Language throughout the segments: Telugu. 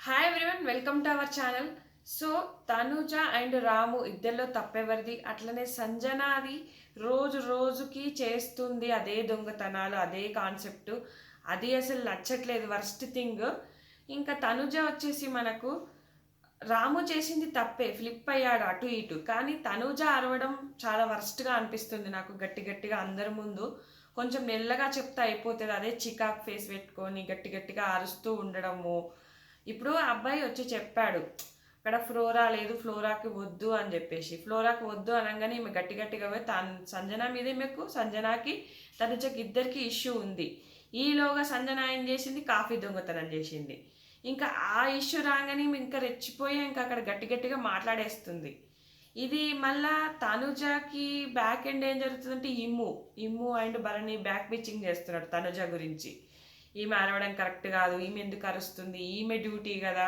Hi everyone, welcome to our channel. So Tanuja and Ramu ఇద్దరిలో తప్పెవరిది? అట్లనే సంజనాది రోజు రోజుకి చేస్తుంది అదే దొంగతనాలు, అదే కాన్సెప్ట్. అది అసలు నచ్చట్లేదు, వర్స్ట్ థింగ్. ఇంకా తనుజ వచ్చేసి మనకు రాము చేసింది తప్పే, ఫ్లిప్ అయ్యాడు అటు ఇటు. కానీ తనుజ అరవడం చాలా వర్స్ట్గా అనిపిస్తుంది నాకు, గట్టి గట్టిగా అందరి ముందు. కొంచెం మెల్లగా చెప్తే అయిపోతుంది, అదే చికాక్ ఫేస్ పెట్టుకొని గట్టి గట్టిగా అరుస్తూ ఉండడము. ఇప్పుడు ఆ అబ్బాయి వచ్చి చెప్పాడు, అక్కడ ఫ్లోరా లేదు, ఫ్లోరాకి వద్దు అని చెప్పేసి. ఫ్లోరాకి వద్దు అనగానే ఈమె గట్టి గట్టిగా పోయి సంజన మీద, ఈమెకు సంజనాకి తనుజకి ఇద్దరికి ఇష్యూ ఉంది. ఈలోగా సంజన ఏం చేసింది? కాఫీ దొంగతనం చేసింది. ఇంకా ఆ ఇష్యూ రాగానే ఇంకా రెచ్చిపోయి ఇంకా అక్కడ గట్టి గట్టిగా మాట్లాడేస్తుంది. ఇది మళ్ళా తనుజకి బ్యాక్ ఎండ్ ఏం జరుగుతుందంటే ఇమ్ము అండ్ భరణి బ్యాక్ పిచ్చింగ్ చేస్తున్నాడు తనుజ గురించి. ఈమె అరవడం కరెక్ట్ కాదు, ఈమె ఎందుకు అరుస్తుంది, ఈమె డ్యూటీ కదా.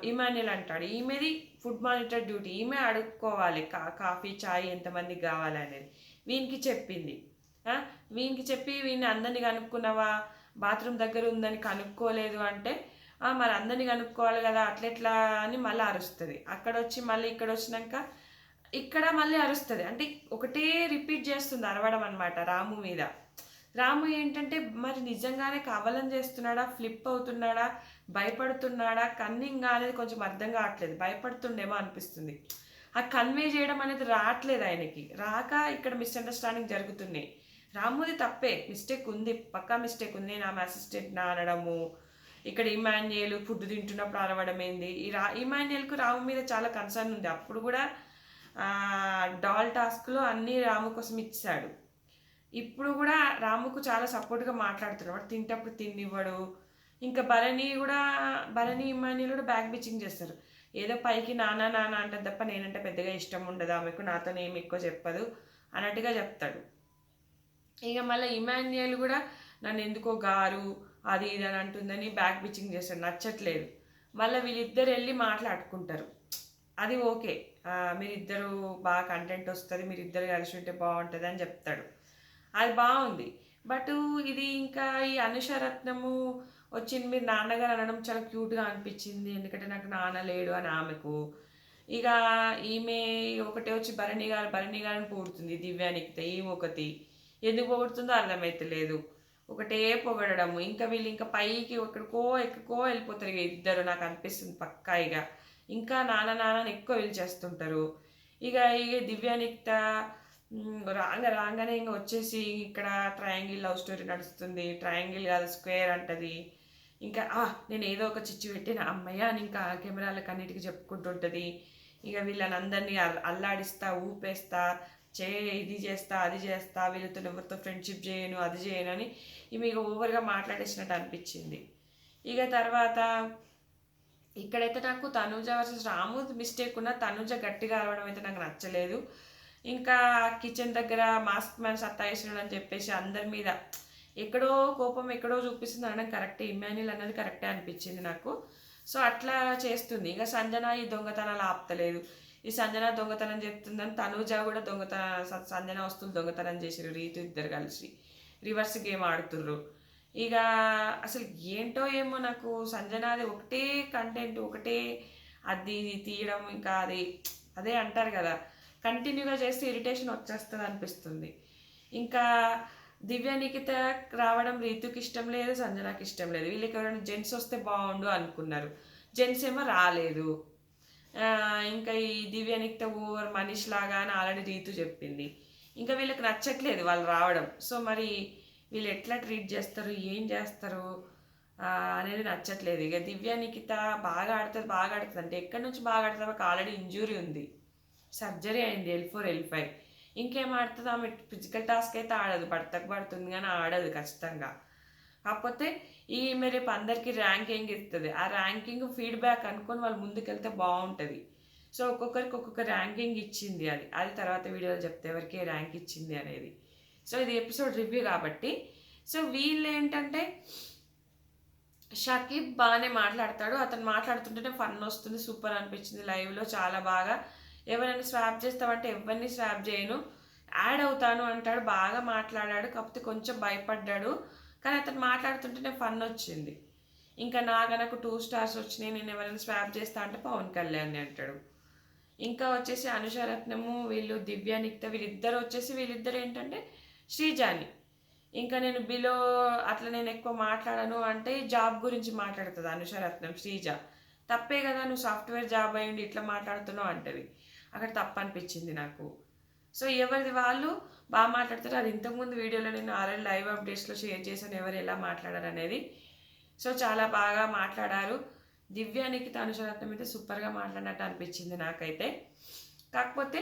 ఇమాన్యుల్ అంటాడు ఈమెది ఫుడ్ మానిటర్ డ్యూటీ, ఈమె అడుక్కోవాలి కాఫీ చాయ్ ఎంతమందికి కావాలి అనేది. వీనికి చెప్పింది, వీనికి చెప్పి వీడిని అందరినీ కనుక్కున్నావా, బాత్రూమ్ దగ్గర ఉందని కనుక్కోలేదు అంటే మరి అందరినీ కనుక్కోవాలి కదా అట్లెట్లా అని మళ్ళీ అరుస్తుంది. అక్కడ వచ్చి మళ్ళీ ఇక్కడ వచ్చినాక ఇక్కడ మళ్ళీ అరుస్తుంది. అంటే ఒకటే రిపీట్ చేస్తుంది అరవడం అనమాట రాము మీద. రాము ఏంటంటే మరి నిజంగానే కావాలని చేస్తున్నాడా, ఫ్లిప్ అవుతున్నాడా, భయపడుతున్నాడా, కన్నింగ్ అనేది కొంచెం అర్థం కావట్లేదు. భయపడుతుండేమో అనిపిస్తుంది. ఆ కన్వే చేయడం అనేది రావట్లేదు ఆయనకి. రాక ఇక్కడ మిస్అండర్స్టాండింగ్ జరుగుతున్నాయి. రాముది తప్పే, మిస్టేక్ ఉంది, పక్కా మిస్టేక్ ఉంది. నేను ఆమె అసిస్టెంట్ అనడము, ఇక్కడ ఇమాన్యుయల్ ఫుడ్ తింటున్నప్పుడు అరవడం ఏంది. ఇమాన్యుయల్కు రాము మీద చాలా కన్సర్న్ ఉంది. అప్పుడు కూడా డాల్ టాస్క్లో అన్నీ రాము కోసం ఇచ్చాడు. ఇప్పుడు కూడా రాముకు చాలా సపోర్ట్గా మాట్లాడుతున్నాడు. వాడు తింటప్పుడు తిన్నివ్వడు. ఇంకా భరణి ఇమాన్యుల్ కూడా బ్యాక్ బిచ్చింగ్ చేస్తారు. ఏదో పైకి నానా నాన్న అంటే తప్ప నేనంటే పెద్దగా ఇష్టం ఉండదు ఆమెకు, నాతో ఏమి ఎక్కువ చెప్పదు అన్నట్టుగా చెప్తాడు. ఇక మళ్ళీ ఇమాన్యుయల్ కూడా నన్ను ఎందుకో గారు అది ఇది అని అంటుందని బ్యాక్ బిచ్చింగ్ చేస్తాడు, నచ్చట్లేదు. మళ్ళీ వీళ్ళిద్దరు వెళ్ళి మాట్లాడుకుంటారు. అది ఓకే, మీరిద్దరు బాగా కంటెంట్ వస్తుంది, మీరిద్దరు కలిసి ఉంటే బాగుంటుంది అని చెప్తాడు. అది బాగుంది. బట్ ఇది ఇంకా ఈ అనుషరత్నము వచ్చింది, మీరు నాన్నగారు అనడం చాలా క్యూట్గా అనిపించింది, ఎందుకంటే నాకు నాన్న లేడు అని ఆమెకు. ఇక ఈమె ఒకటే వచ్చి భరణి గారిని పొగుడుతుంది దివ్యానికి. ఈమె ఒకటి ఎందుకు పొగుడుతుందో అర్థమైతలేదు, ఒకటే పొగడము. ఇంకా వీళ్ళు ఇంకా పైకి ఎక్కడికో వెళ్ళిపోతారు ఇక ఇద్దరు, నాకు అనిపిస్తుంది పక్కా. ఇక ఇంకా నాన్న ఎక్కువ పిలిచేస్తుంటారు. ఇక దివ్యానిక్త రాగానే ఇంకా వచ్చేసి ఇక్కడ ట్రయాంగిల్ లవ్ స్టోరీ నడుస్తుంది. ట్రయాంగిల్ కాదు స్క్వేర్ అంటది. ఇంకా నేను ఏదో ఒక చిచ్చు పెట్టిన అమ్మయ్య అని ఇంకా కెమెరాలకు అన్నిటికీ చెప్పుకుంటుంటుంది. ఇక వీళ్ళని అందరినీ అల్లాడిస్తా, ఊపేస్తా, ఇది చేస్తా, అది చేస్తా, వీళ్ళతో ఎవరితో ఫ్రెండ్షిప్ చేయను, అది చేయను అని ఇవి ఇక ఓవర్గా మాట్లాడేసినట్టు అనిపించింది. ఇక తర్వాత ఇక్కడైతే నాకు తనుజ వర్సెస్ రాము మిస్టేక్ ఉన్న, తనుజ గట్టిగా అరవడం అయితే నాకు నచ్చలేదు. ఇంకా కిచెన్ దగ్గర మాస్క్ మ్యాన్ సత్తాయిస్తున్నాడు అని చెప్పేసి అందరి మీద ఎక్కడో కోపం ఎక్కడో చూపిస్తుంది అనడం కరెక్టే. ఇమాన్యుల్ అన్నది కరెక్టే అనిపించింది నాకు. సో అట్లా చేస్తుంది. ఇంకా సంజన ఈ దొంగతనాలు ఆపుతలేదు. ఈ సంజన దొంగతనం చెప్తుందని తనుజ కూడా సంజన వస్తువులు దొంగతనం చేసారు రీతు ఇద్దరు కలిసి రివర్స్ గేమ్ ఆడుతుర్రు. ఇక అసలు ఏంటో ఏమో నాకు సంజనాది ఒకటే కంటెంట్, ఒకటే అది తీయడం. ఇంకా అదే అంటారు కదా, కంటిన్యూగా చేస్తే ఇరిటేషన్ వచ్చేస్తుంది అనిపిస్తుంది. ఇంకా దివ్య నిఖిత రావడం రీతుకి ఇష్టం లేదు, సంజనాకి ఇష్టం లేదు. వీళ్ళకి ఎవరైనా జెంట్స్ వస్తే బాగుండు అనుకున్నారు, జెంట్స్ ఏమో రాలేదు. ఇంకా ఈ దివ్య నిఖిత ఓవర్ మనీష్ లాగా అని ఆల్రెడీ రీతు చెప్పింది. ఇంకా వీళ్ళకి నచ్చట్లేదు వాళ్ళు రావడం. సో మరి వీళ్ళు ఎట్లా ట్రీట్ చేస్తారు, ఏం చేస్తారు అనేది నచ్చట్లేదు. ఇక దివ్య నిఖిత బాగా ఆడుతుంది అంటే ఎక్కడి నుంచి బాగా ఆడుతుంది, ఒక ఆల్రెడీ ఇంజూరీ ఉంది, సర్జరీ అయింది L4 L5. ఇంకేం ఆడుతుంది ఆమె? ఫిజికల్ టాస్క్ అయితే ఆడదు, పడుతుంది కానీ ఆడదు ఖచ్చితంగా. కాకపోతే ఈమె రేపు అందరికీ ర్యాంకింగ్ ఇస్తుంది. ఆ ర్యాంకింగ్ ఫీడ్బ్యాక్ అనుకొని వాళ్ళు ముందుకెళ్తే బాగుంటుంది. సో ఒక్కొక్కరికి ఒక్కొక్క ర్యాంకింగ్ ఇచ్చింది. అది తర్వాత వీడియోలో చెప్తే ఎవరికి ర్యాంక్ ఇచ్చింది అనేది. సో ఇది ఎపిసోడ్ రివ్యూ కాబట్టి. సో వీళ్ళు ఏంటంటే షకీబ్ బాగానే మాట్లాడతాడు, అతను మాట్లాడుతుంటేనే ఫన్ వస్తుంది, సూపర్ అనిపించింది లైవ్లో చాలా బాగా. ఎవరైనా స్వాప్ చేస్తామంటే ఎవరిని స్వాప్ చేయను, యాడ్ అవుతాను అంటాడు. బాగా మాట్లాడాడు, కాకపోతే కొంచెం భయపడ్డాడు, కానీ అతను మాట్లాడుతుంటేనే ఫన్ వచ్చింది. ఇంకా నాకు 2 స్టార్స్ వచ్చినాయి, నేను ఎవరైనా స్వాప్ చేస్తా అంటే పవన్ కళ్యాణ్ అంటాడు. ఇంకా వచ్చేసి అనుషరత్నము, వీళ్ళు దివ్య నిక్త, వీళ్ళిద్దరు ఏంటంటే శ్రీజాని. ఇంకా నేను బిలో అట్లా నేను ఎక్కువ మాట్లాడను అంటే జాబ్ గురించి మాట్లాడుతుంది అనుషరత్నం శ్రీజ. తప్పే కదా, నువ్వు సాఫ్ట్వేర్ జాబ్ అయ్యిండి ఇట్లా మాట్లాడుతున్నావు అంటవి. అక్కడ తప్పు అనిపించింది నాకు. సో ఎవరిది వాళ్ళు బాగా మాట్లాడతారు. అది ఇంతకుముందు వీడియోలో నేను ఆర్ఎల్ లైవ్ అప్డేట్స్లో షేర్ చేశాను ఎవరు ఎలా మాట్లాడారు అనేది. సో చాలా బాగా మాట్లాడారు. దివ్య నిఖిత అనుషరత్నం అయితే సూపర్గా మాట్లాడినట్టు అనిపించింది నాకైతే. కాకపోతే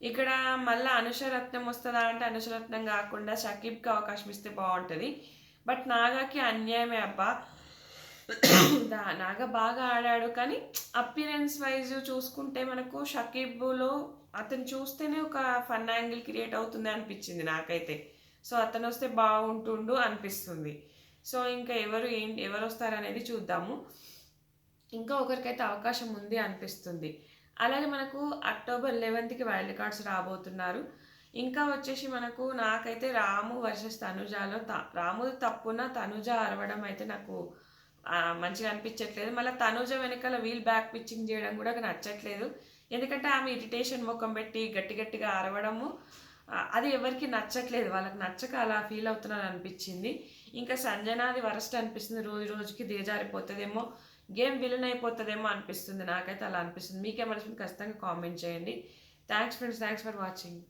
ఇక్కడ మళ్ళీ అనుషరత్నం వస్తుందా అంటే అనుషరత్నం కాకుండా షకీబ్కి అవకాశం ఇస్తే బాగుంటుంది. బట్ నాగాకి అన్యాయమే అబ్బా. నాగా బాగా ఆడాడు, కానీ అపిరెన్స్ వైజ్ చూసుకుంటే మనకు షకీబ్లో అతను చూస్తేనే ఒక ఫన్ యాంగిల్ క్రియేట్ అవుతుంది అనిపించింది నాకైతే. సో అతను వస్తే బాగుంటుండు అనిపిస్తుంది. సో ఇంకా ఎవరు వస్తారనేది చూద్దాము. ఇంకా ఒకరికైతే అవకాశం ఉంది అనిపిస్తుంది. అలాగే మనకు అక్టోబర్ 11కి వైల్డ్ కార్డ్స్ రాబోతున్నారు. ఇంకా వచ్చేసి నాకైతే రాము వర్సెస్ తనుజాలో రాము తప్పున తనుజ అరవడం అయితే నాకు మంచిగా అనిపించట్లేదు. మళ్ళీ తనుజ వెనకాల వీల్ బ్యాక్ పిచ్చింగ్ చేయడం కూడా నచ్చట్లేదు. ఎందుకంటే ఆమె ఇరిటేషన్ ముఖం పెట్టి గట్టిగా అరవడము అది ఎవరికి నచ్చట్లేదు. వాళ్ళకి నచ్చక అలా ఫీల్ అవుతున్నారు అనిపించింది. ఇంకా సంజనాది వరస్ట్ అనిపిస్తుంది. రోజుకి దిగజారిపోతుందేమో, గేమ్ విలన్ అయిపోతుందేమో అనిపిస్తుంది. నాకైతే అలా అనిపిస్తుంది. మీకేమనిపిస్తుంది ఖచ్చితంగా కామెంట్ చేయండి. Thanks friends, thanks for watching.